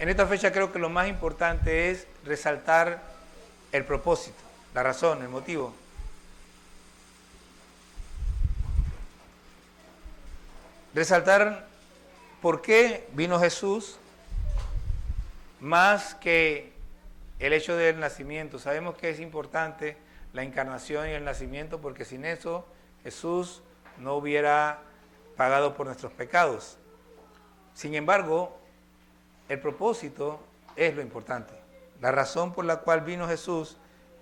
En esta fecha creo que lo más importante es resaltar el propósito, la razón, el motivo. Resaltar por qué vino Jesús más que el hecho del nacimiento. Sabemos que es importante la encarnación y el nacimiento porque sin eso Jesús no hubiera pagado por nuestros pecados. Sin embargo, el propósito es lo importante. La razón por la cual vino Jesús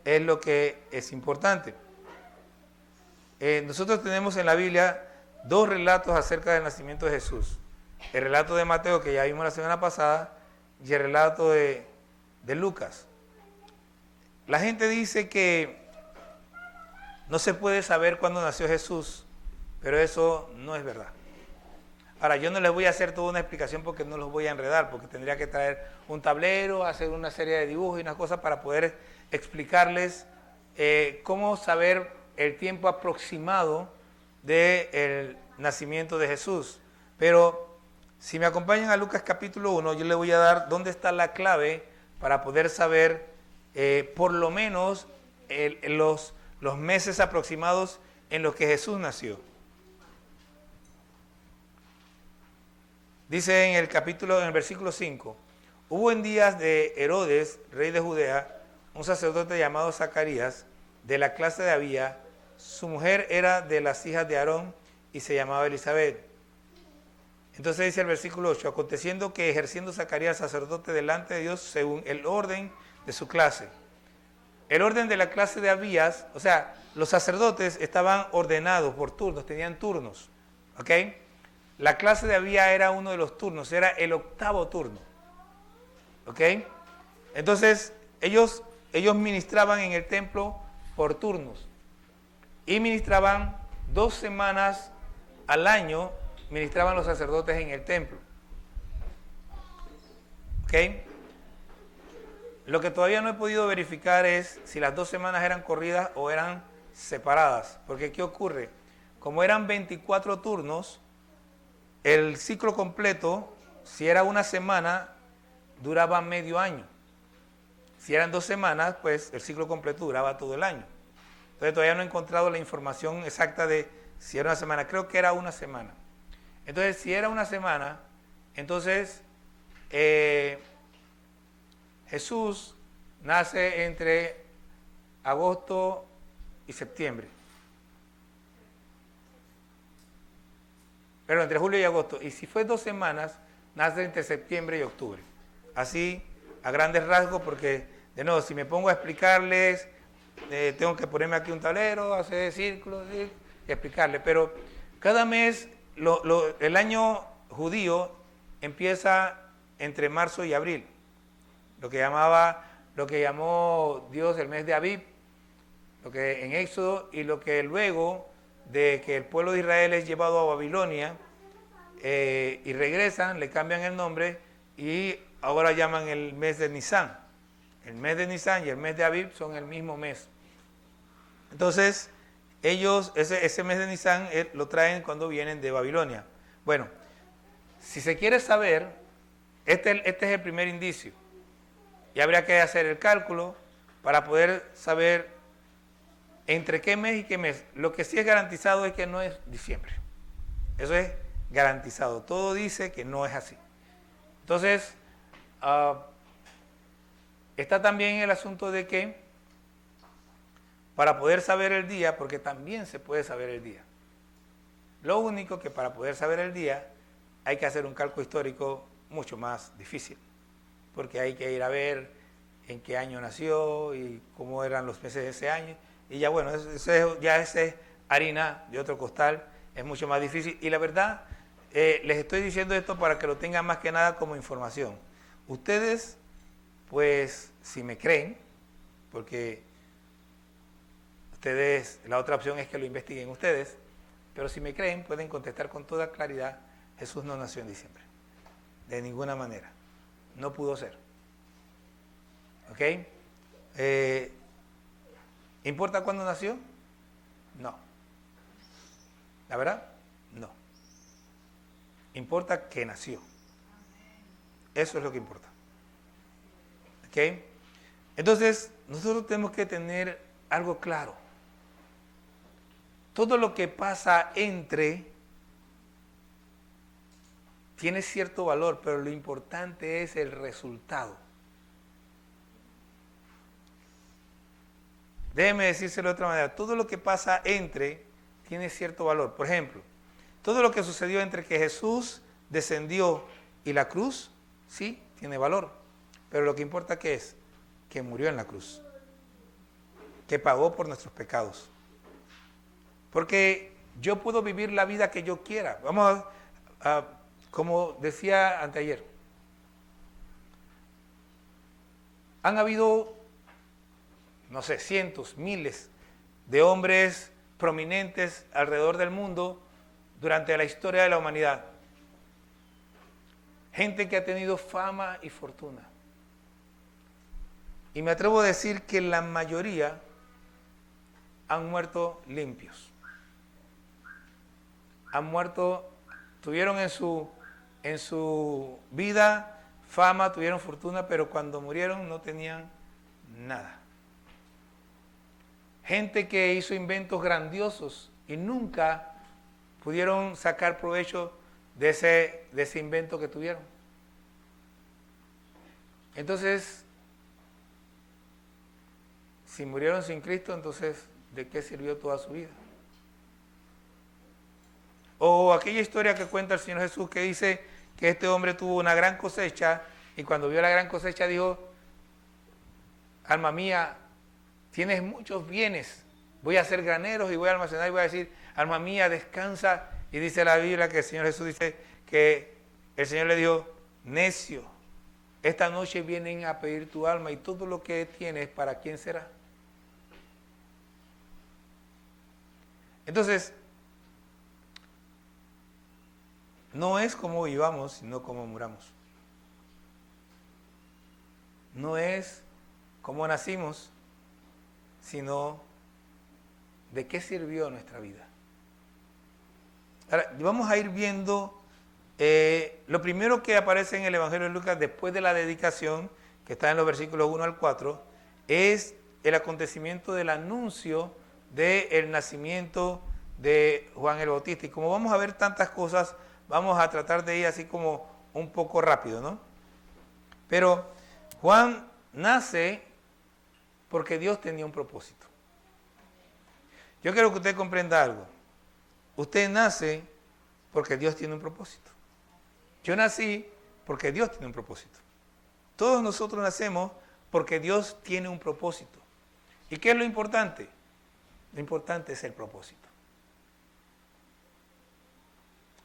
es lo que es importante. Nosotros tenemos en la Biblia dos relatos acerca del nacimiento de Jesús. El relato de Mateo, que ya vimos la semana pasada, y el relato de Lucas. La gente dice que no se puede saber cuándo nació Jesús, pero eso no es verdad. Ahora, yo no les voy a hacer toda una explicación porque no los voy a enredar, porque tendría que traer un tablero, hacer una serie de dibujos y unas cosas para poder explicarles cómo saber el tiempo aproximado del nacimiento de Jesús. Pero si me acompañan a Lucas capítulo 1, yo les voy a dar dónde está la clave para poder saber por lo menos los meses aproximados en los que Jesús nació. Dice en el versículo 5, hubo en días de Herodes, rey de Judea, un sacerdote llamado Zacarías, de la clase de Abía. Su mujer era de las hijas de Aarón y se llamaba Elizabeth. Entonces dice el versículo 8, aconteciendo que ejerciendo Zacarías sacerdote delante de Dios según el orden de su clase. El orden de la clase de Abías, o sea, los sacerdotes estaban ordenados por turnos, tenían turnos, ¿ok? La clase de Abía era uno de los turnos, era el 8º turno, ¿ok? Entonces, ellos ministraban en el templo por turnos y ministraban 2 semanas al año, ministraban los sacerdotes en el templo, ¿ok? Lo que todavía no he podido verificar es si las 2 semanas eran corridas o eran separadas, porque ¿qué ocurre? Como eran 24 turnos, el ciclo completo, si era una semana, duraba medio año. Si eran 2 semanas, pues el ciclo completo duraba todo el año. Entonces todavía no he encontrado la información exacta de si era una semana. Creo que era una semana. Entonces, si era una semana, entonces Jesús nace entre agosto y septiembre. Pero entre julio y agosto. Y si fue 2 semanas, nace entre septiembre y octubre. Así, a grandes rasgos, porque, de nuevo, si me pongo a explicarles, tengo que ponerme aquí un tablero, hacer círculos y explicarles. Pero cada mes, el año judío empieza entre marzo y abril. Lo que llamó Dios el mes de Abib, lo que en Éxodo, y lo que luego de que el pueblo de Israel es llevado a Babilonia y regresan, le cambian el nombre y ahora llaman el mes de Nisán. El mes de Nisán y el mes de Abib son el mismo mes. Entonces, ellos, ese mes de Nisán lo traen cuando vienen de Babilonia. Bueno, si se quiere saber, este es el primer indicio. Y habría que hacer el cálculo para poder saber entre qué mes y qué mes. Lo que sí es garantizado es que no es diciembre. Eso es garantizado. Todo dice que no es así. Entonces, está también el asunto de que para poder saber el día, porque también se puede saber el día. Lo único que para poder saber el día hay que hacer un cálculo histórico mucho más difícil, porque hay que ir a ver en qué año nació y cómo eran los meses de ese año. Y ya bueno, ya es harina de otro costal, es mucho más difícil. Y la verdad, les estoy diciendo esto para que lo tengan más que nada como información. Ustedes, pues, si me creen, porque ustedes, la otra opción es que lo investiguen ustedes, pero si me creen, pueden contestar con toda claridad, Jesús no nació en diciembre. De ninguna manera. No pudo ser. ¿Ok? ¿Importa cuándo nació? No. ¿La verdad? No. Importa que nació. Eso es lo que importa. ¿Ok? Entonces, nosotros tenemos que tener algo claro. Todo lo que pasa entre tiene cierto valor, pero lo importante es el resultado. Déjeme decírselo de otra manera. Todo lo que pasa entre tiene cierto valor. Por ejemplo, todo lo que sucedió entre que Jesús descendió y la cruz, sí, tiene valor. Pero lo que importa ¿qué es? Que murió en la cruz. Que pagó por nuestros pecados. Porque yo puedo vivir la vida que yo quiera. Vamos a como decía anteayer, han habido, no sé, cientos, miles de hombres prominentes alrededor del mundo durante la historia de la humanidad. Gente que ha tenido fama y fortuna. Y me atrevo a decir que la mayoría han muerto limpios. Han muerto, tuvieron en su vida fama, tuvieron fortuna, pero cuando murieron no tenían nada. Gente que hizo inventos grandiosos y nunca pudieron sacar provecho de ese invento que tuvieron. Entonces, si murieron sin Cristo, entonces, ¿de qué sirvió toda su vida? O aquella historia que cuenta el Señor Jesús que dice que este hombre tuvo una gran cosecha y cuando vio la gran cosecha dijo, alma mía, tienes muchos bienes, voy a hacer graneros y voy a almacenar y voy a decir, alma mía, descansa. Y dice la Biblia que el Señor Jesús dice que el Señor le dijo, necio, esta noche vienen a pedir tu alma y todo lo que tienes, ¿para quién será? Entonces, no es como vivamos, sino como muramos. No es como nacimos, sino de qué sirvió nuestra vida. Ahora, vamos a ir viendo lo primero que aparece en el Evangelio de Lucas después de la dedicación, que está en los versículos 1 al 4, es el acontecimiento del anuncio del nacimiento de Juan el Bautista. Y como vamos a ver tantas cosas, vamos a tratar de ir así como un poco rápido, ¿no? Pero Juan nace porque Dios tenía un propósito. Yo quiero que usted comprenda algo. Usted nace porque Dios tiene un propósito. Yo nací porque Dios tiene un propósito. Todos nosotros nacemos porque Dios tiene un propósito. ¿Y qué es lo importante? Lo importante es el propósito.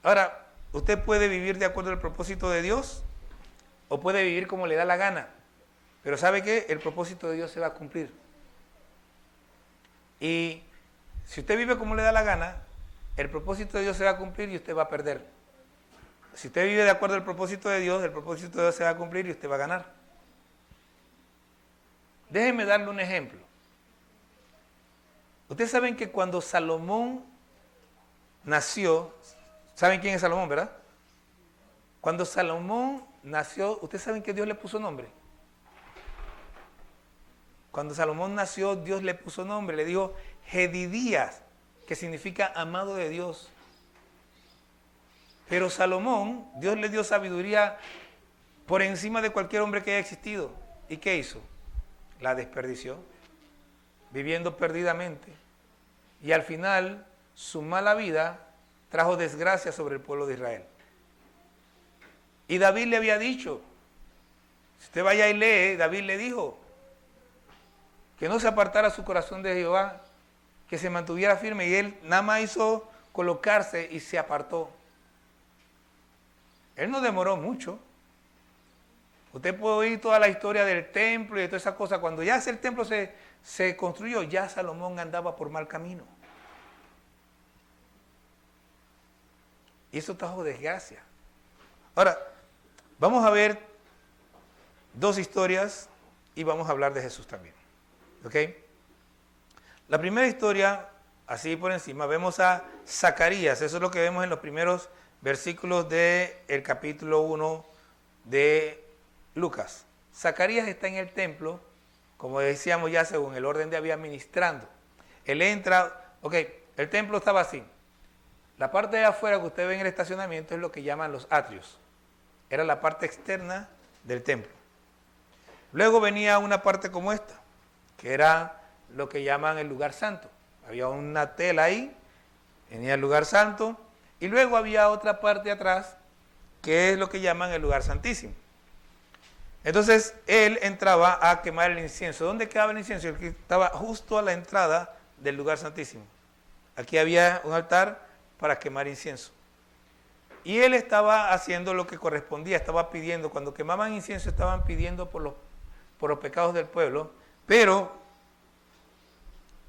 Ahora, usted puede vivir de acuerdo al propósito de Dios o puede vivir como le da la gana. Pero ¿sabe qué? El propósito de Dios se va a cumplir. Y si usted vive como le da la gana, el propósito de Dios se va a cumplir y usted va a perder. Si usted vive de acuerdo al propósito de Dios, el propósito de Dios se va a cumplir y usted va a ganar. Déjeme darle un ejemplo. Ustedes saben que cuando Salomón nació, ¿saben quién es Salomón, verdad? Cuando Salomón nació, ¿ustedes saben que Dios le puso nombre? Cuando Salomón nació, Dios le puso nombre, le dijo Jedidías, que significa amado de Dios. Pero Salomón, Dios le dio sabiduría por encima de cualquier hombre que haya existido. ¿Y qué hizo? La desperdició, viviendo perdidamente. Y al final, su mala vida trajo desgracia sobre el pueblo de Israel. Y David le había dicho, si usted vaya y lee, David le dijo que no se apartara su corazón de Jehová, que se mantuviera firme, y él nada más hizo colocarse y se apartó. Él no demoró mucho. Usted puede oír toda la historia del templo y de todas esas cosas. Cuando ya el templo se construyó, ya Salomón andaba por mal camino. Y eso trajo desgracia. Ahora, vamos a ver dos historias y vamos a hablar de Jesús también. ¿Ok? La primera historia, así por encima, vemos a Zacarías. Eso es lo que vemos en los primeros versículos del capítulo 1 de Lucas. Zacarías está en el templo, como decíamos ya, según el orden de había ministrando. Él entra, el templo estaba así. La parte de afuera que usted ve en el estacionamiento es lo que llaman los atrios. Era la parte externa del templo. Luego venía una parte como esta, que era lo que llaman el lugar santo. Había una tela ahí, venía el lugar santo, y luego había otra parte atrás, que es lo que llaman el lugar santísimo. Entonces, él entraba a quemar el incienso. ¿Dónde quedaba el incienso? El que estaba justo a la entrada del lugar santísimo. Aquí había un altar para quemar incienso. Y él estaba haciendo lo que correspondía, estaba pidiendo, cuando quemaban incienso estaban pidiendo por los pecados del pueblo, pero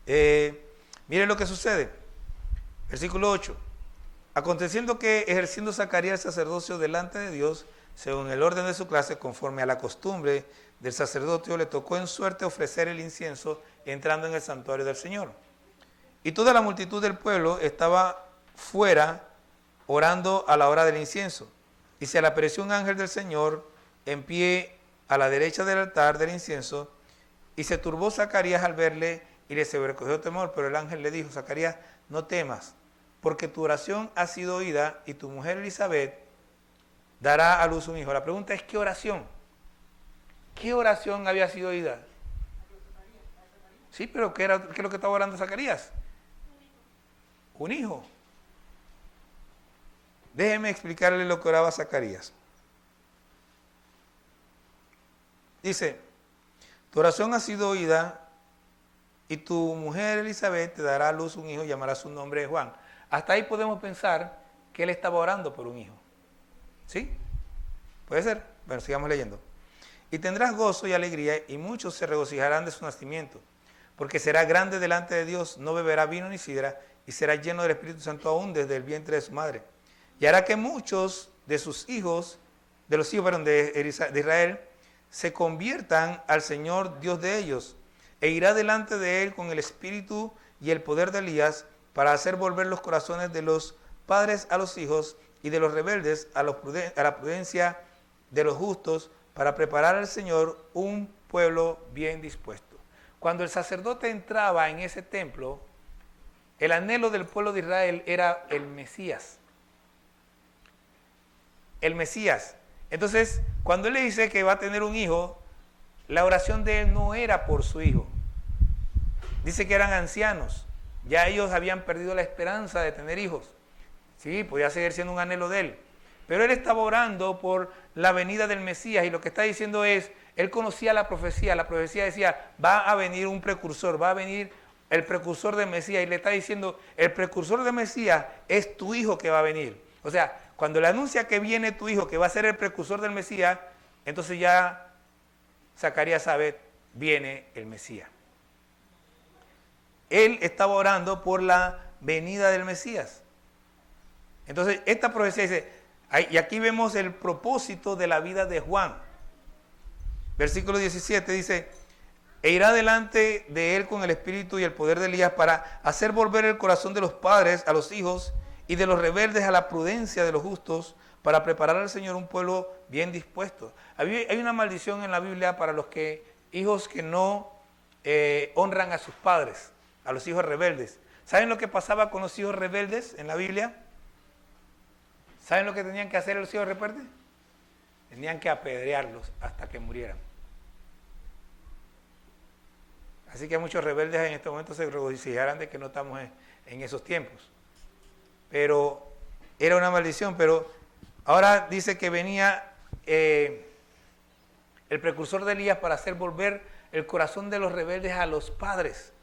miren lo que sucede. Versículo 8. Aconteciendo que ejerciendo Zacarías el sacerdocio delante de Dios, según el orden de su clase, conforme a la costumbre del sacerdocio, le tocó en suerte ofrecer el incienso entrando en el santuario del Señor. Y toda la multitud del pueblo estaba fuera orando a la hora del incienso. Y se le apareció un ángel del Señor en pie a la derecha del altar del incienso, y se turbó Zacarías al verle y le sobrecogió temor, pero el ángel le dijo: Zacarías, no temas, porque tu oración ha sido oída y tu mujer Elizabeth dará a luz un hijo. La pregunta es, ¿qué oración? ¿Qué oración había sido oída? Sí, pero ¿qué es lo que estaba orando Zacarías? Un hijo. Déjeme explicarle lo que oraba Zacarías. Dice: tu oración ha sido oída y tu mujer Elizabeth te dará a luz un hijo y llamará su nombre Juan. Hasta ahí podemos pensar que él estaba orando por un hijo. ¿Sí? ¿Puede ser? Bueno, sigamos leyendo. Y tendrás gozo y alegría, y muchos se regocijarán de su nacimiento, porque será grande delante de Dios, no beberá vino ni sidra, y será lleno del Espíritu Santo aún desde el vientre de su madre. Y hará que muchos de sus hijos, de Israel, se conviertan al Señor Dios de ellos, e irá delante de él con el espíritu y el poder de Elías, para hacer volver los corazones de los padres a los hijos y de los rebeldes a la prudencia de los justos, para preparar al Señor un pueblo bien dispuesto. Cuando el sacerdote entraba en ese templo, el anhelo del pueblo de Israel era el Mesías. El Mesías. Entonces, cuando él le dice que va a tener un hijo, la oración de él no era por su hijo. Dice que eran ancianos. Ya ellos habían perdido la esperanza de tener hijos. Sí, podía seguir siendo un anhelo de él. Pero él estaba orando por la venida del Mesías, y lo que está diciendo es, él conocía la profecía decía, va a venir un precursor, va a venir el precursor del Mesías, y le está diciendo, el precursor del Mesías es tu hijo que va a venir. O sea, cuando le anuncia que viene tu hijo, que va a ser el precursor del Mesías, entonces ya Zacarías sabe, viene el Mesías. Él estaba orando por la venida del Mesías. Entonces, esta profecía dice, y aquí vemos el propósito de la vida de Juan. Versículo 17 dice, e irá delante de él con el espíritu y el poder de Elías, para hacer volver el corazón de los padres a los hijos y de los rebeldes a la prudencia de los justos, para preparar al Señor un pueblo bien dispuesto. Hay una maldición en la Biblia para los hijos que no honran a sus padres, a los hijos rebeldes. ¿Saben lo que pasaba con los hijos rebeldes en la Biblia? ¿Saben lo que tenían que hacer los hijos rebeldes? Tenían que apedrearlos hasta que murieran. Así que muchos rebeldes en este momento se regocijarán de que no estamos en esos tiempos. Pero era una maldición. Pero ahora dice que venía el precursor de Elías para hacer volver el corazón de los rebeldes a los padres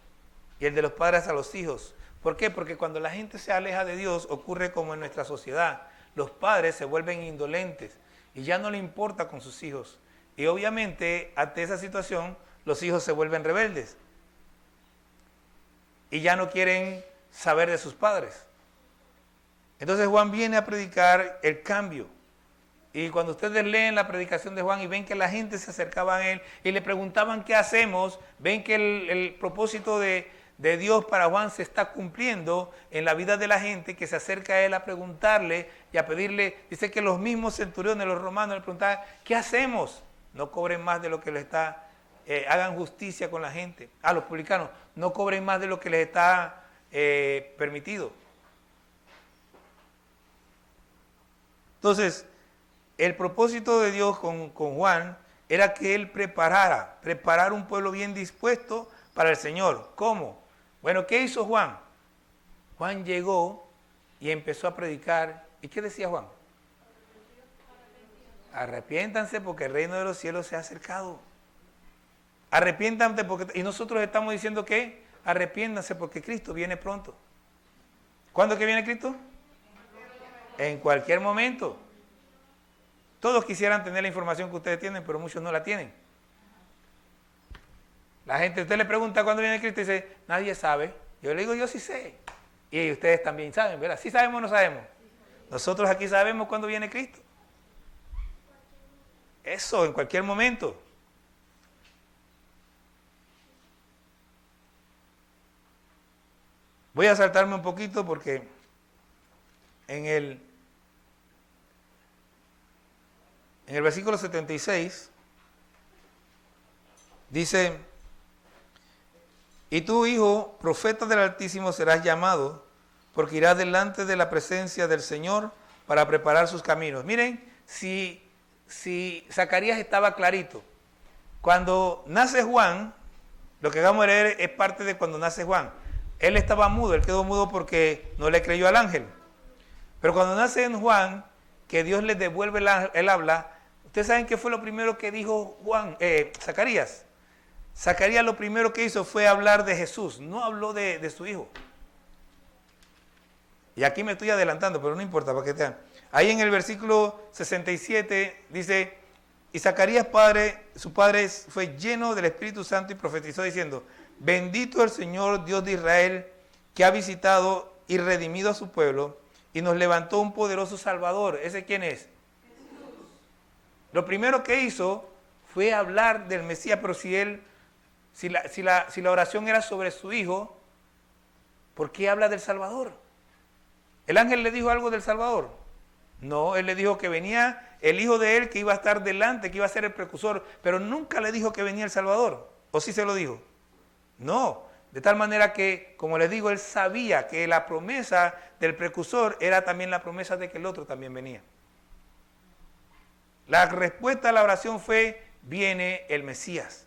y el de los padres a los hijos. ¿Por qué? Porque cuando la gente se aleja de Dios, ocurre como en nuestra sociedad. Los padres se vuelven indolentes y ya no le importa con sus hijos. Y obviamente, ante esa situación, los hijos se vuelven rebeldes y ya no quieren saber de sus padres. Entonces Juan viene a predicar el cambio. Y cuando ustedes leen la predicación de Juan y ven que la gente se acercaba a él y le preguntaban qué hacemos, ven que el propósito de Dios para Juan se está cumpliendo en la vida de la gente que se acerca a él a preguntarle y a pedirle. Dice que los mismos centuriones, los romanos, le preguntaban, ¿qué hacemos? no cobren más de lo que les está, hagan justicia con la gente. A los publicanos, no cobren más de lo que les está permitido. Entonces, el propósito de Dios con Juan era que él preparar un pueblo bien dispuesto para el Señor. ¿Cómo? Bueno, ¿qué hizo Juan? Juan llegó y empezó a predicar. ¿Y qué decía Juan? Arrepiéntanse porque el reino de los cielos se ha acercado. Arrepiéntanse porque... Y nosotros estamos diciendo que arrepiéntanse porque Cristo viene pronto. ¿Cuándo que viene Cristo? En cualquier momento. Todos quisieran tener la información que ustedes tienen, pero muchos no la tienen. La gente, usted le pregunta cuándo viene Cristo y dice, nadie sabe. Yo le digo, yo sí sé. Y ustedes también saben, ¿verdad? ¿Sí sabemos o no sabemos? Nosotros aquí sabemos cuándo viene Cristo. Eso, en cualquier momento. Voy a saltarme un poquito porque en el versículo 76 dice, y tú, hijo, profeta del Altísimo, serás llamado, porque irás delante de la presencia del Señor para preparar sus caminos. Miren, si Zacarías estaba clarito. Cuando nace Juan, lo que vamos a leer es parte de cuando nace Juan. Él estaba mudo, él quedó mudo porque no le creyó al ángel. Pero cuando nace en Juan, que Dios le devuelve el habla, ¿ustedes saben qué fue lo primero que dijo Zacarías? Zacarías lo primero que hizo fue hablar de Jesús, no habló de su hijo. Y aquí me estoy adelantando, pero no importa, para que vean. Ahí en el versículo 67 dice, y Zacarías su padre fue lleno del Espíritu Santo y profetizó diciendo, bendito el Señor Dios de Israel, que ha visitado y redimido a su pueblo, y nos levantó un poderoso Salvador. ¿Ese quién es? Jesús. Lo primero que hizo fue hablar del Mesías, pero si la oración era sobre su hijo, ¿por qué habla del Salvador? ¿El ángel le dijo algo del Salvador? No, él le dijo que venía el hijo de él, que iba a estar delante, que iba a ser el precursor, pero nunca le dijo que venía el Salvador. ¿O sí se lo dijo? No, de tal manera que, como les digo, él sabía que la promesa del precursor era también la promesa de que el otro también venía. La respuesta a la oración fue, viene el Mesías.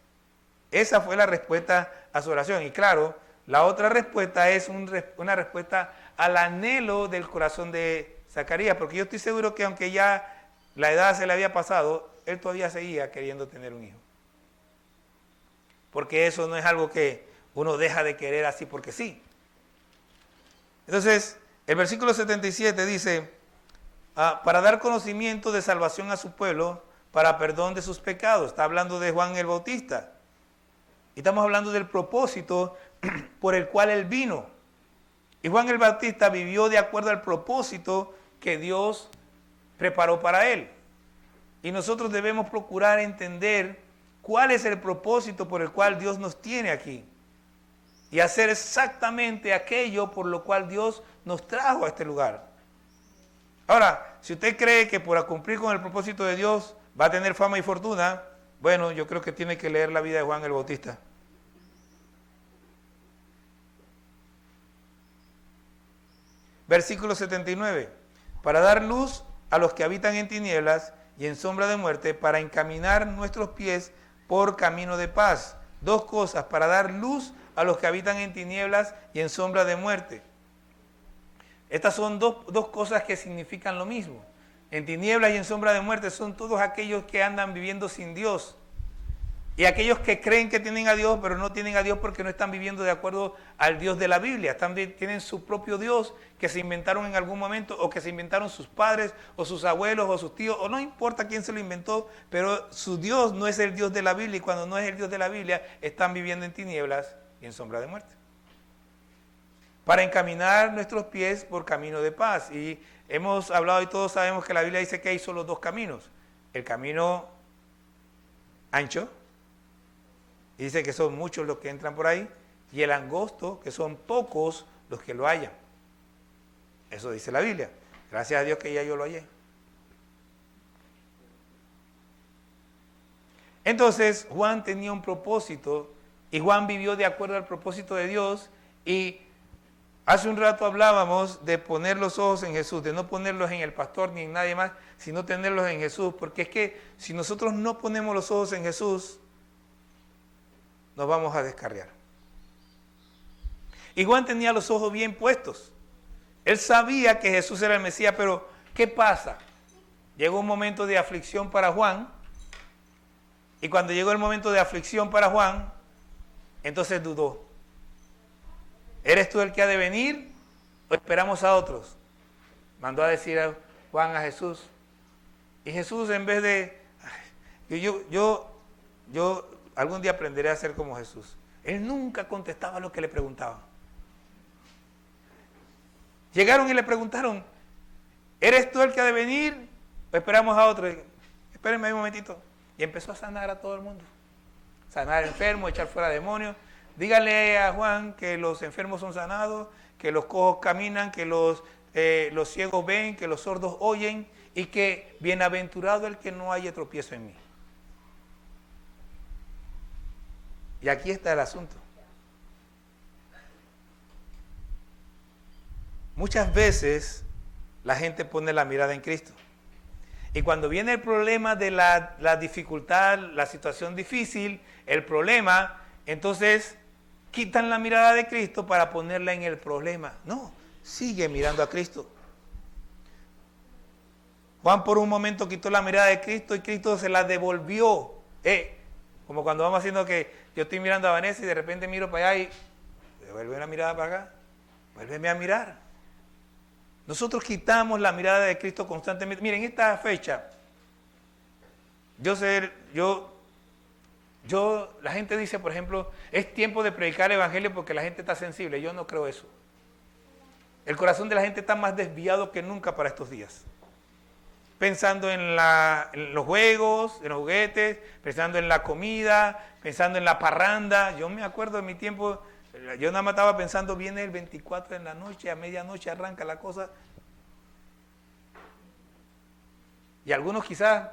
Esa fue la respuesta a su oración. Y claro, la otra respuesta es una respuesta al anhelo del corazón de Zacarías, porque yo estoy seguro que aunque ya la edad se le había pasado, él todavía seguía queriendo tener un hijo. Porque eso no es algo que uno deja de querer así porque sí. Entonces, el versículo 77 dice, para dar conocimiento de salvación a su pueblo, para perdón de sus pecados. Está hablando de Juan el Bautista. Y estamos hablando del propósito por el cual él vino. Y Juan el Bautista vivió de acuerdo al propósito que Dios preparó para él. Y nosotros debemos procurar entender cuál es el propósito por el cual Dios nos tiene aquí. Y hacer exactamente aquello por lo cual Dios nos trajo a este lugar. Ahora, si usted cree que por cumplir con el propósito de Dios va a tener fama y fortuna, bueno, yo creo que tiene que leer la vida de Juan el Bautista. Versículo 79. Para dar luz a los que habitan en tinieblas y en sombra de muerte, para encaminar nuestros pies por camino de paz. Dos cosas, para dar luz a los que habitan en tinieblas y en sombra de muerte. Estas son dos cosas que significan lo mismo. En tinieblas y en sombra de muerte son todos aquellos que andan viviendo sin Dios. Y aquellos que creen que tienen a Dios, pero no tienen a Dios porque no están viviendo de acuerdo al Dios de la Biblia. Tienen su propio Dios que se inventaron en algún momento, o que se inventaron sus padres, o sus abuelos, o sus tíos, o no importa quién se lo inventó, pero su Dios no es el Dios de la Biblia, y cuando no es el Dios de la Biblia, están viviendo en tinieblas y en sombra de muerte. Para encaminar nuestros pies por camino de paz. Y hemos hablado y todos sabemos que la Biblia dice que hay solo dos caminos. El camino ancho, y dice que son muchos los que entran por ahí, y el angosto, que son pocos los que lo hallan. Eso dice la Biblia. Gracias a Dios que ya yo lo hallé. Entonces Juan tenía un propósito y Juan vivió de acuerdo al propósito de Dios. Y hace un rato hablábamos de poner los ojos en Jesús, de no ponerlos en el pastor ni en nadie más, sino tenerlos en Jesús, porque es que si nosotros no ponemos los ojos en Jesús, nos vamos a descarriar. Y Juan tenía los ojos bien puestos. Él sabía que Jesús era el Mesías, pero ¿qué pasa? Llegó un momento de aflicción para Juan, y cuando llegó el momento de aflicción para Juan, entonces dudó. ¿Eres tú el que ha de venir o esperamos a otros? Mandó a decir a Juan a Jesús. Y Jesús, en vez de... Yo algún día aprenderé a ser como Jesús. Él nunca contestaba lo que le preguntaban. Llegaron y le preguntaron, ¿eres tú el que ha de venir o esperamos a otro? Espérenme un momentito. Y empezó a sanar a todo el mundo. Sanar enfermos, echar fuera demonios. Dígale a Juan que los enfermos son sanados, que los cojos caminan, que los ciegos ven, que los sordos oyen, y que bienaventurado el que no haya tropiezo en mí. Y aquí está el asunto. Muchas veces la gente pone la mirada en Cristo. Y cuando viene el problema de la dificultad, la situación difícil, el problema, entonces quitan la mirada de Cristo para ponerla en el problema. No, sigue mirando a Cristo. Juan por un momento quitó la mirada de Cristo y Cristo se la devolvió. Como cuando vamos haciendo que yo estoy mirando a Vanessa y de repente miro para allá y devuelve la mirada para acá. Vuélveme a mirar. Nosotros quitamos la mirada de Cristo constantemente. Miren, esta fecha, la gente dice, por ejemplo, es tiempo de predicar el evangelio porque la gente está sensible. Yo no creo eso. El corazón de la gente está más desviado que nunca para estos días. Pensando en los juegos, en los juguetes, pensando en la comida, pensando en la parranda. Yo me acuerdo de mi tiempo, yo nada más estaba pensando, viene el 24 en la noche, a medianoche arranca la cosa. Y algunos quizás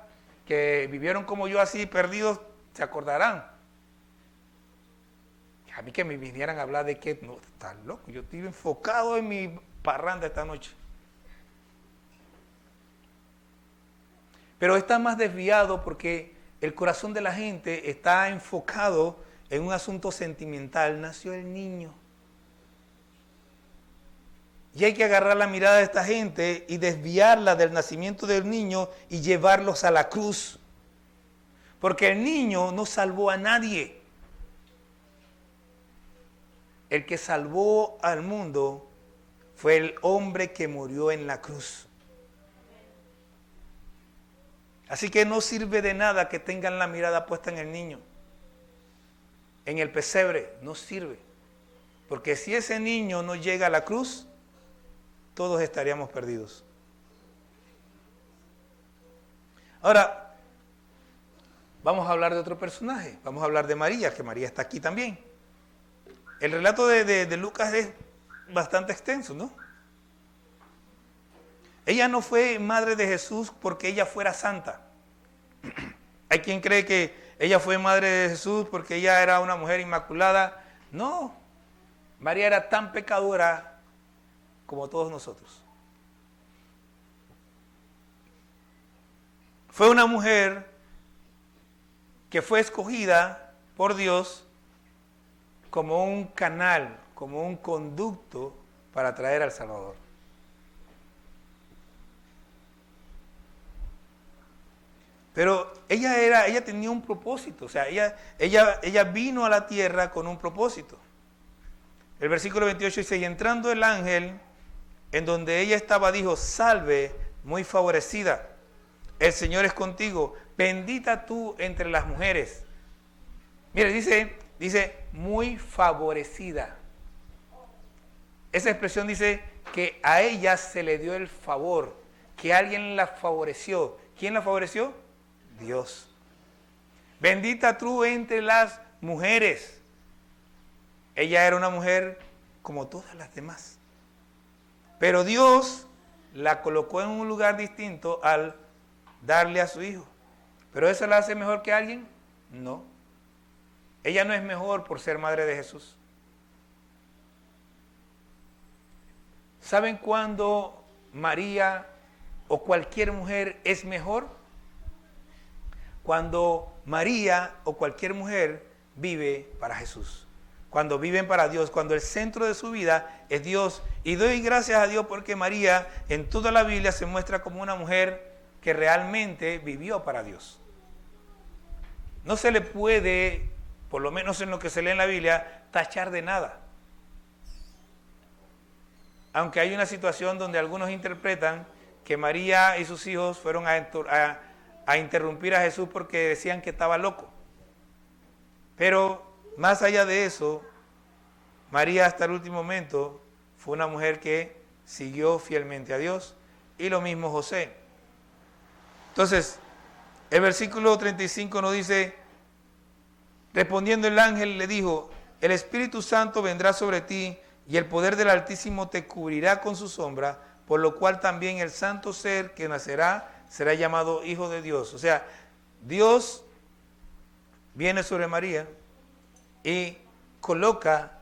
que vivieron como yo así, perdidos, se acordarán. A mí que me vinieran a hablar de que, no, estás loco, yo estoy enfocado en mi parranda esta noche. Pero está más desviado porque el corazón de la gente está enfocado en un asunto sentimental. Nació el niño. Y hay que agarrar la mirada de esta gente y desviarla del nacimiento del niño y llevarlos a la cruz. Porque el niño no salvó a nadie. El que salvó al mundo fue el hombre que murió en la cruz. Así que no sirve de nada que tengan la mirada puesta en el niño, en el pesebre, no sirve. Porque si ese niño no llega a la cruz, todos estaríamos perdidos. Ahora, vamos a hablar de otro personaje, vamos a hablar de María, que María está aquí también. El relato de Lucas es bastante extenso, ¿no? Ella no fue madre de Jesús porque ella fuera santa. Hay quien cree que ella fue madre de Jesús porque ella era una mujer inmaculada. No, María era tan pecadora como todos nosotros. Fue una mujer que fue escogida por Dios como un canal, como un conducto para traer al Salvador. Pero ella tenía un propósito, o sea, ella vino a la tierra con un propósito. El versículo 28 dice, y entrando el ángel en donde ella estaba, dijo, salve, muy favorecida, el Señor es contigo, bendita tú entre las mujeres. Mire, dice, muy favorecida. Esa expresión dice que a ella se le dio el favor, que alguien la favoreció. ¿Quién la favoreció? Dios. Bendita tú entre las mujeres. Ella era una mujer como todas las demás. Pero Dios la colocó en un lugar distinto al darle a su hijo. ¿Pero eso la hace mejor que alguien? No. Ella no es mejor por ser madre de Jesús. ¿Saben cuándo María o cualquier mujer es mejor? Cuando María o cualquier mujer vive para Jesús. Cuando viven para Dios, cuando el centro de su vida es Dios. Y doy gracias a Dios porque María en toda la Biblia se muestra como una mujer que realmente vivió para Dios. No se le puede, por lo menos en lo que se lee en la Biblia, tachar de nada. Aunque hay una situación donde algunos interpretan que María y sus hijos fueron a interrumpir a Jesús porque decían que estaba loco. Pero más allá de eso, María hasta el último momento fue una mujer que siguió fielmente a Dios, y lo mismo José. Entonces, el versículo 35 nos dice, respondiendo el ángel le dijo, el Espíritu Santo vendrá sobre ti y el poder del Altísimo te cubrirá con su sombra, por lo cual también el santo ser que nacerá será llamado Hijo de Dios. O sea, Dios viene sobre María y coloca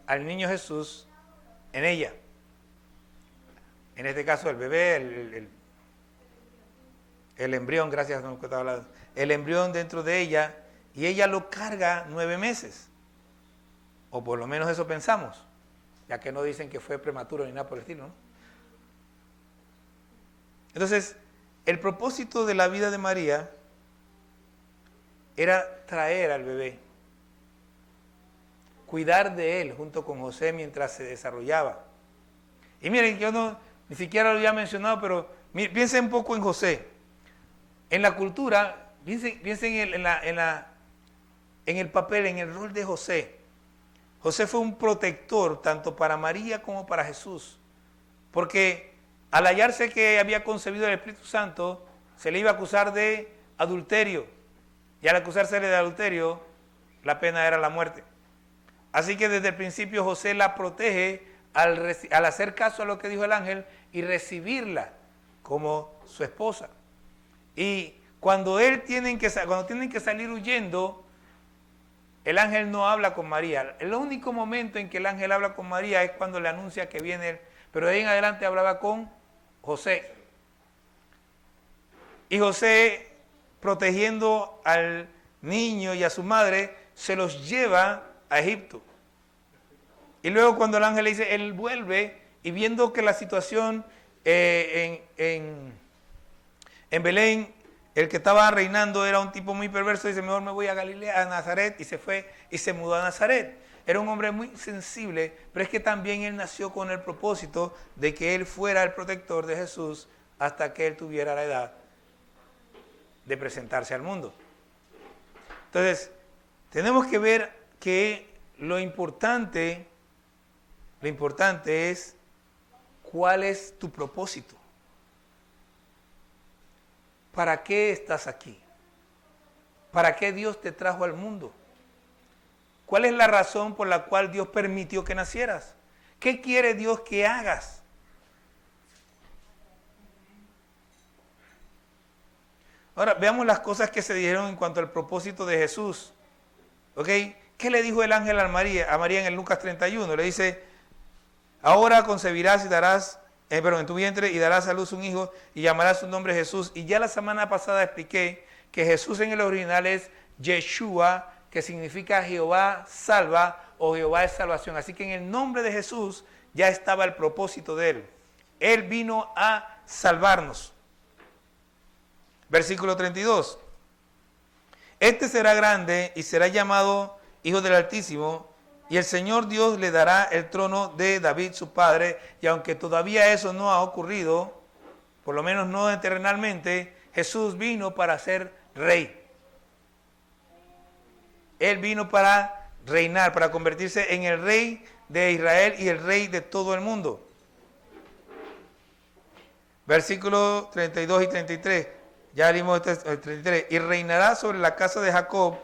al niño Jesús en ella. En este caso el bebé, el embrión, gracias a lo que estaba hablando, el embrión dentro de ella, y ella lo carga 9 meses. O por lo menos eso pensamos, ya que no dicen que fue prematuro ni nada por el estilo, ¿no? Entonces, el propósito de la vida de María era traer al bebé, cuidar de él junto con José mientras se desarrollaba. Y miren, yo ni siquiera lo había mencionado, pero piensen un poco en José. En la cultura, piensen en el papel, en el rol de José. José fue un protector tanto para María como para Jesús, porque al hallarse que había concebido el Espíritu Santo, se le iba a acusar de adulterio, y al acusársele de adulterio, la pena era la muerte. Así que desde el principio José la protege al hacer caso a lo que dijo el ángel y recibirla como su esposa. Y cuando tienen que salir huyendo, el ángel no habla con María. El único momento en que el ángel habla con María es cuando le anuncia que viene él, pero de ahí en adelante hablaba con José. Y José, protegiendo al niño y a su madre, se los lleva a Egipto. Y luego cuando el ángel le dice, él vuelve, y viendo que la situación en Belén, el que estaba reinando era un tipo muy perverso, dice, mejor me voy a Galilea, a Nazaret, y se fue y se mudó a Nazaret. Era un hombre muy sensible, pero es que también él nació con el propósito de que él fuera el protector de Jesús hasta que él tuviera la edad de presentarse al mundo. Entonces, tenemos que ver que lo importante es cuál es tu propósito. ¿Para qué estás aquí? ¿Para qué Dios te trajo al mundo? ¿Cuál es la razón por la cual Dios permitió que nacieras? ¿Qué quiere Dios que hagas? Ahora, veamos las cosas que se dijeron en cuanto al propósito de Jesús. ¿Ok? ¿Qué le dijo el ángel a María en el Lucas 31? Le dice, ahora concebirás y darás, en tu vientre y darás a luz un hijo y llamarás su nombre Jesús. Y ya la semana pasada expliqué que Jesús en el original es Yeshua, que significa Jehová salva o Jehová es salvación. Así que en el nombre de Jesús ya estaba el propósito de él. Él vino a salvarnos. Versículo 32. Este será grande y será llamado Hijo del Altísimo, y el Señor Dios le dará el trono de David su padre, y aunque todavía eso no ha ocurrido, por lo menos no terrenalmente, Jesús vino para ser rey. Él vino para reinar, para convertirse en el rey de Israel y el rey de todo el mundo. Versículos 32 y 33. Ya leímos el 33. Y reinará sobre la casa de Jacob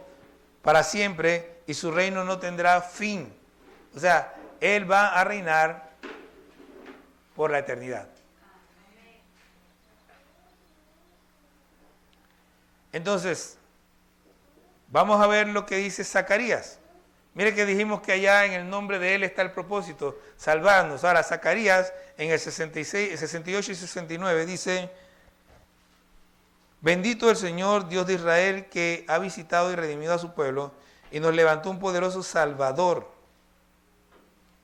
para siempre, y su reino no tendrá fin. O sea, Él va a reinar por la eternidad. Entonces, Vamos a ver lo que dice Zacarías. Mire que dijimos que allá en el nombre de él está el propósito, salvarnos. Ahora, Zacarías en el 66, 68 y 69 dice: bendito el Señor, Dios de Israel, que ha visitado y redimido a su pueblo y nos levantó un poderoso Salvador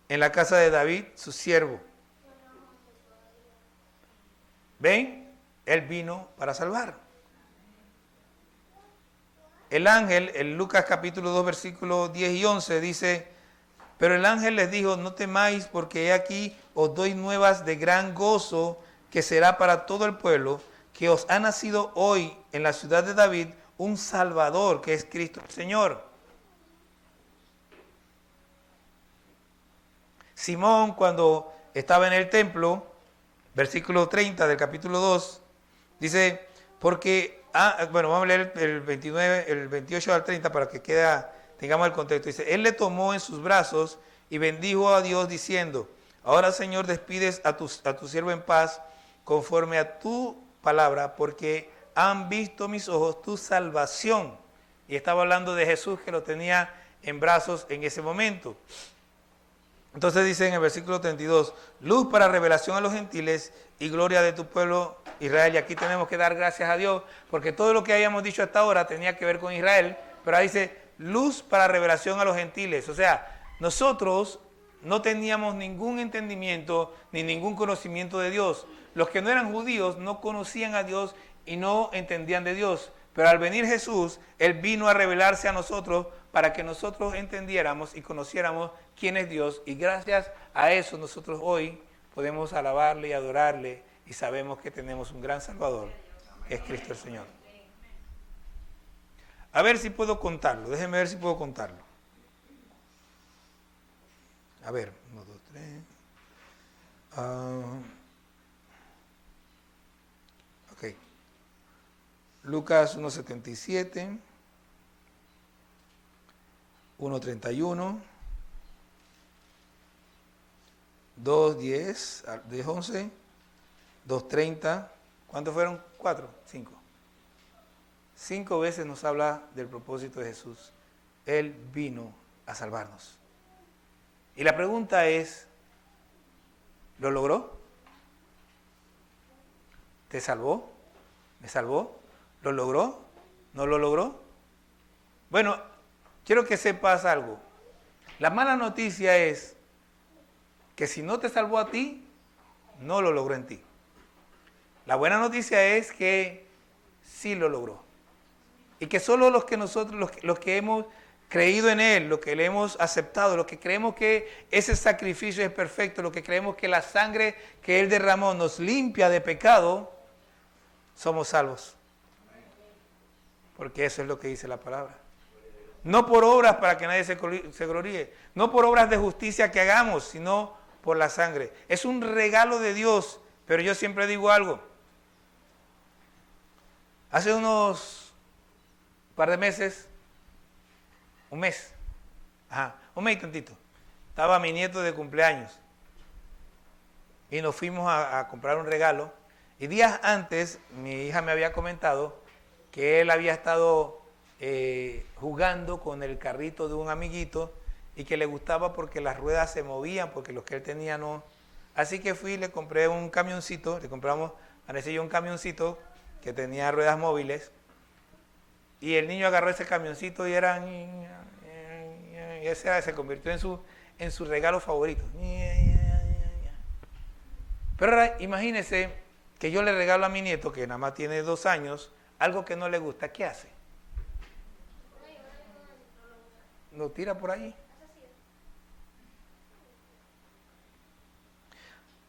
en la casa de David, su siervo. ¿Ven? Él vino para salvar. El ángel, en Lucas capítulo 2, versículos 10 y 11, dice: pero el ángel les dijo: no temáis, porque he aquí os doy nuevas de gran gozo, que será para todo el pueblo, que os ha nacido hoy en la ciudad de David un Salvador, que es Cristo el Señor. Simón, cuando estaba en el templo, versículo 30 del capítulo 2, dice: porque, bueno, vamos a leer el 29, el 28 al 30 para que tengamos el contexto. Dice: él le tomó en sus brazos y bendijo a Dios diciendo: ahora, Señor, despides a tu siervo en paz, conforme a tu palabra, porque han visto mis ojos tu salvación. Y estaba hablando de Jesús, que lo tenía en brazos en ese momento. Entonces dice en el versículo 32, luz para revelación a los gentiles y gloria de tu pueblo Israel. Y aquí tenemos que dar gracias a Dios, porque todo lo que habíamos dicho hasta ahora tenía que ver con Israel, pero ahí dice luz para revelación a los gentiles. O sea, nosotros no teníamos ningún entendimiento ni ningún conocimiento de Dios. Los que no eran judíos no conocían a Dios y no entendían de Dios. Pero al venir Jesús, Él vino a revelarse a nosotros para que nosotros entendiéramos y conociéramos quién es Dios. Y gracias a eso nosotros hoy podemos alabarle y adorarle y sabemos que tenemos un gran Salvador, que es Cristo el Señor. A ver si puedo contarlo. Déjenme ver si puedo contarlo. A ver, 1, 2, 3. Ok. Lucas 1:77. 1:31. 2:10. 10:11. 2:30. ¿Cuántos fueron? 4, 5. 5 veces nos habla del propósito de Jesús. Él vino a salvarnos. Y la pregunta es, ¿lo logró? ¿Te salvó? ¿Me salvó? ¿Lo logró? ¿No lo logró? Bueno, quiero que sepas algo. La mala noticia es que si no te salvó a ti, no lo logró en ti. La buena noticia es que sí lo logró. Y que solo los que hemos creído en Él, los que le hemos aceptado, los que creemos que ese sacrificio es perfecto, los que creemos que la sangre que Él derramó nos limpia de pecado, somos salvos. Porque eso es lo que dice la palabra. No por obras para que nadie se gloríe, no por obras de justicia que hagamos, sino por la sangre. Es un regalo de Dios, pero yo siempre digo algo. Hace unos par de meses, un mes y tantito, estaba mi nieto de cumpleaños y nos fuimos a comprar un regalo. Y días antes mi hija me había comentado que él había estado jugando con el carrito de un amiguito y que le gustaba porque las ruedas se movían, porque los que él tenía no. Así que fui y le compré un camioncito, le compramos a Nancy y yo un camioncito que tenía ruedas móviles. Y el niño agarró ese camioncito y ese se convirtió en su regalo favorito. Pero ahora imagínense que yo le regalo a mi nieto, que nada más tiene 2 años, algo que no le gusta. ¿Qué hace? Lo tira por ahí.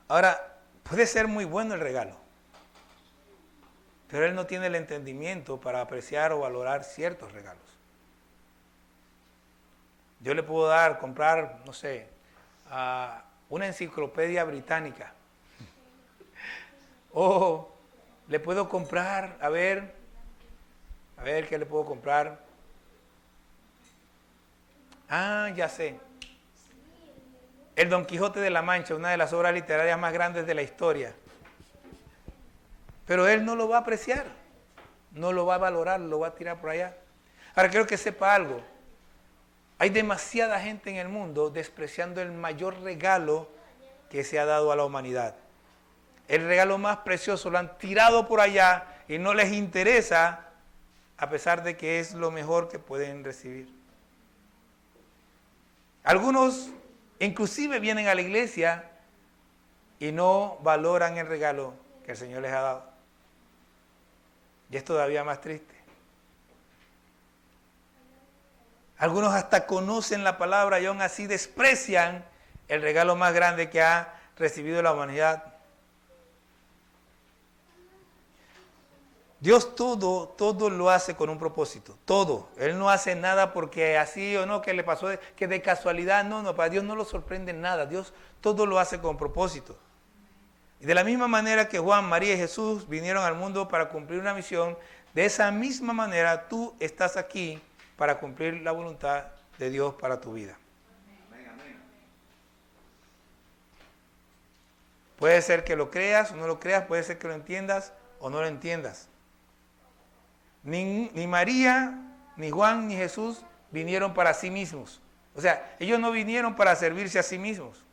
Ahora, puede ser muy bueno el regalo, pero él no tiene el entendimiento para apreciar o valorar ciertos regalos. Yo le puedo comprar, no sé, una enciclopedia británica. O le puedo comprar, a ver qué le puedo comprar. Ya sé. El Don Quijote de la Mancha, una de las obras literarias más grandes de la historia. Pero él no lo va a apreciar, no lo va a valorar, lo va a tirar por allá. Ahora quiero que sepa algo. Hay demasiada gente en el mundo despreciando el mayor regalo que se ha dado a la humanidad. El regalo más precioso lo han tirado por allá y no les interesa, a pesar de que es lo mejor que pueden recibir. Algunos inclusive vienen a la iglesia y no valoran el regalo que el Señor les ha dado. Y es todavía más triste. Algunos hasta conocen la palabra y aún así desprecian el regalo más grande que ha recibido la humanidad. Dios todo lo hace con un propósito, todo. Él no hace nada porque así o no, que le pasó, que de casualidad, no, para Dios no lo sorprende nada. Dios todo lo hace con propósito. Y de la misma manera que Juan, María y Jesús vinieron al mundo para cumplir una misión, de esa misma manera tú estás aquí para cumplir la voluntad de Dios para tu vida. Puede ser que lo creas o no lo creas, puede ser que lo entiendas o no lo entiendas. Ni María, ni Juan, ni Jesús vinieron para sí mismos. O sea, ellos no vinieron para servirse a sí mismos.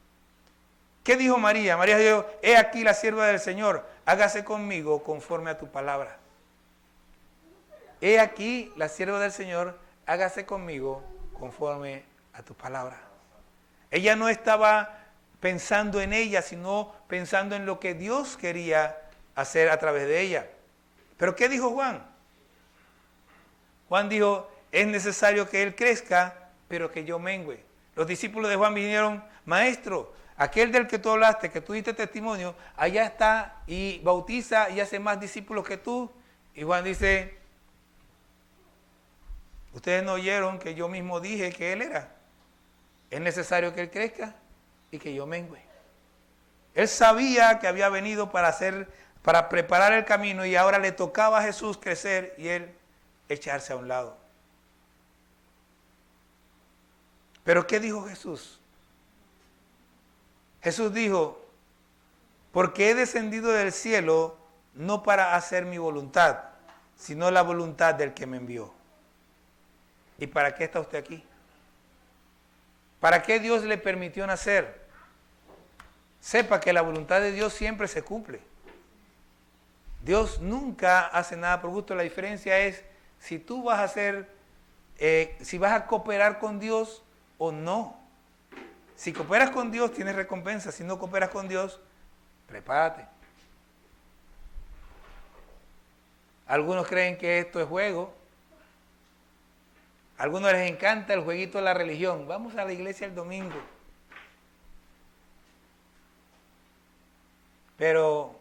¿Qué dijo María? María dijo, he aquí la sierva del Señor, hágase conmigo conforme a tu palabra. He aquí la sierva del Señor, hágase conmigo conforme a tu palabra. Ella no estaba pensando en ella, sino pensando en lo que Dios quería hacer a través de ella. ¿Pero qué dijo Juan? Juan dijo, es necesario que Él crezca, pero que yo mengüe. Los discípulos de Juan vinieron, maestro, aquel del que tú hablaste, que tú diste testimonio, allá está y bautiza y hace más discípulos que tú. Y Juan dice, ustedes no oyeron que yo mismo dije que Él era. Es necesario que Él crezca y que yo mengüe. Él sabía que había venido para preparar el camino y ahora le tocaba a Jesús crecer y Él echarse a un lado. ¿Pero qué dijo Jesús? Jesús dijo, porque he descendido del cielo no para hacer mi voluntad, sino la voluntad del que me envió. ¿Y para qué está usted aquí? ¿Para qué Dios le permitió nacer? Sepa que la voluntad de Dios siempre se cumple. Dios nunca hace nada por gusto. La diferencia es si tú vas a hacer, si vas a cooperar con Dios o no. Si cooperas con Dios, tienes recompensa. Si no cooperas con Dios, prepárate. Algunos creen que esto es juego. A algunos les encanta el jueguito de la religión. Vamos a la iglesia el domingo. Pero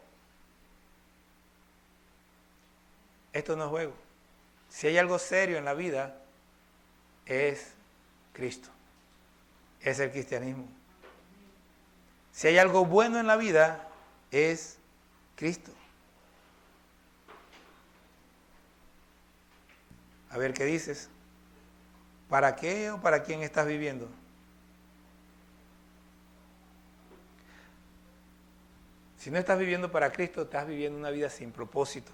esto no es juego. Si hay algo serio en la vida, es Cristo. Es el cristianismo. Si hay algo bueno en la vida, es Cristo. A ver qué dices. ¿Para qué o para quién estás viviendo? Si no estás viviendo para Cristo, estás viviendo una vida sin propósito,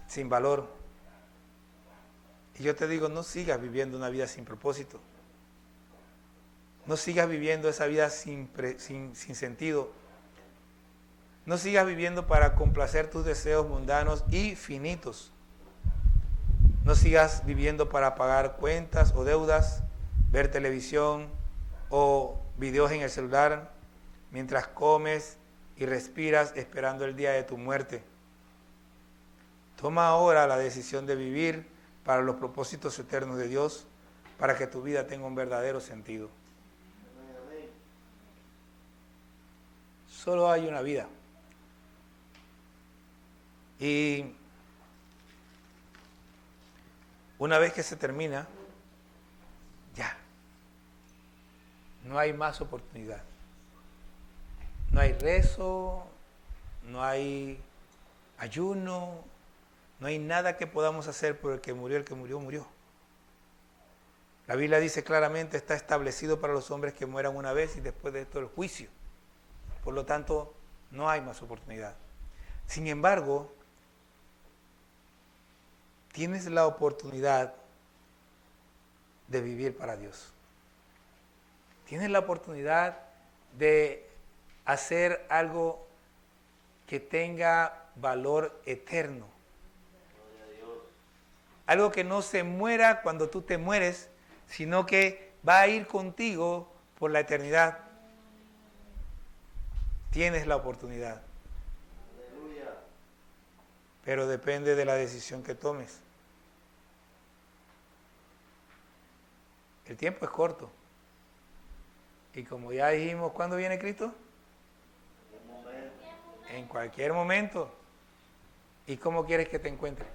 sin valor. Y yo te digo, no sigas viviendo una vida sin propósito. No sigas viviendo esa vida sin sentido. No sigas viviendo para complacer tus deseos mundanos y finitos. No sigas viviendo para pagar cuentas o deudas, ver televisión o videos en el celular mientras comes y respiras esperando el día de tu muerte. Toma ahora la decisión de vivir para los propósitos eternos de Dios, para que tu vida tenga un verdadero sentido. Solo hay una vida. Y una vez que se termina, ya. No hay más oportunidad. No hay rezo, no hay ayuno, no hay nada que podamos hacer por el que murió, murió. La Biblia dice claramente, está establecido para los hombres que mueran una vez y después de esto el juicio. Por lo tanto, no hay más oportunidad. Sin embargo, tienes la oportunidad de vivir para Dios. Tienes la oportunidad de hacer algo que tenga valor eterno. Algo que no se muera cuando tú te mueres, sino que va a ir contigo por la eternidad. Tienes la oportunidad. Pero depende de la decisión que tomes. El tiempo es corto. Y como ya dijimos, ¿cuándo viene Cristo? En cualquier momento. ¿Y cómo quieres que te encuentre?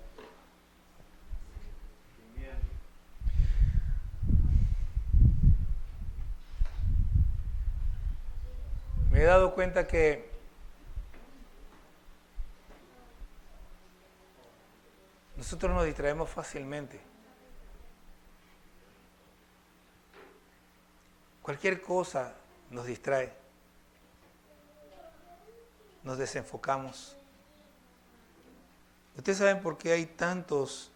Me he dado cuenta que nosotros nos distraemos fácilmente. Cualquier cosa nos distrae. Nos desenfocamos. ¿Ustedes saben por qué hay tantos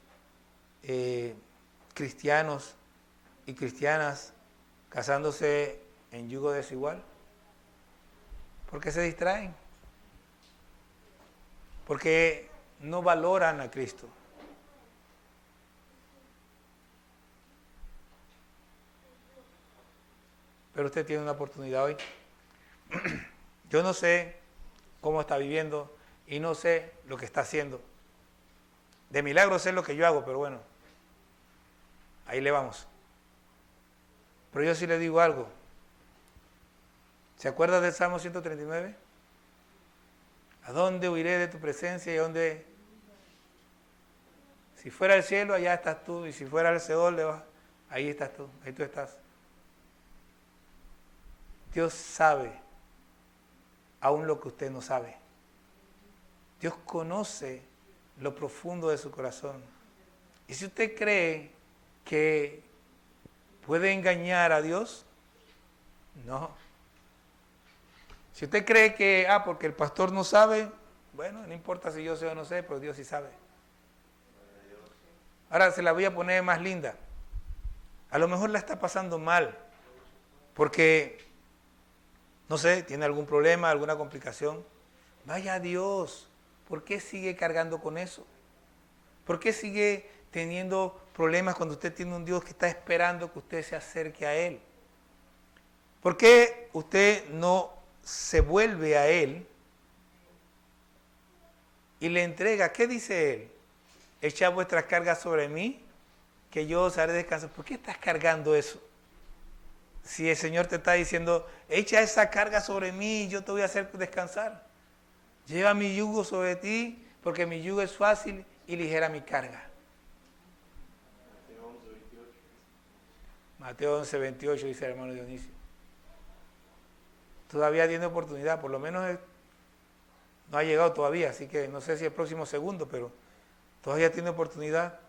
cristianos y cristianas casándose en yugo desigual? Porque se distraen. Porque no valoran a Cristo. Pero usted tiene una oportunidad hoy. Yo no sé cómo está viviendo y no sé lo que está haciendo. De milagro sé lo que yo hago, pero bueno, ahí le vamos. Pero yo sí le digo algo. ¿Se acuerda del Salmo 139? ¿A dónde huiré de tu presencia y a dónde? Si fuera al cielo, allá estás tú, y si fuera al Seol, ahí estás tú, ahí tú estás. Dios sabe aún lo que usted no sabe. Dios conoce lo profundo de su corazón. Y si usted cree que puede engañar a Dios, no. Si usted cree que, porque el pastor no sabe, bueno, no importa si yo sé o no sé, pero Dios sí sabe. Ahora se la voy a poner más linda. A lo mejor la está pasando mal, porque, no sé, tiene algún problema, alguna complicación. Vaya a Dios. ¿Por qué sigue cargando con eso? ¿Por qué sigue teniendo problemas cuando usted tiene un Dios que está esperando que usted se acerque a Él? ¿Por qué usted no se vuelve a Él y le entrega? ¿Qué dice Él? Echad vuestras cargas sobre mí, que yo os haré descansar. ¿Por qué estás cargando eso? Si el Señor te está diciendo, echa esa carga sobre mí y yo te voy a hacer descansar. Lleva mi yugo sobre ti, porque mi yugo es fácil y ligera mi carga. Mateo 11, 28 dice el hermano Dionisio. Todavía tiene oportunidad, por lo menos no ha llegado todavía, así que no sé si el próximo segundo, pero todavía tiene oportunidad.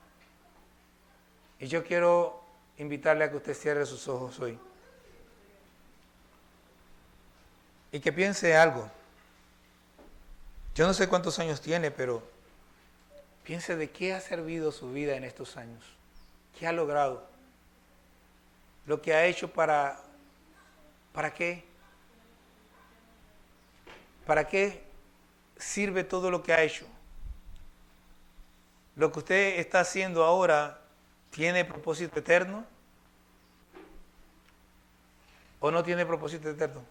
Y yo quiero invitarle a que usted cierre sus ojos hoy. Y que piense algo. Yo no sé cuántos años tiene, pero piense de qué ha servido su vida en estos años. ¿Qué ha logrado? Lo que ha hecho ¿para qué? ¿Para qué sirve todo lo que ha hecho? ¿Lo que usted está haciendo ahora tiene propósito eterno? ¿O no tiene propósito eterno?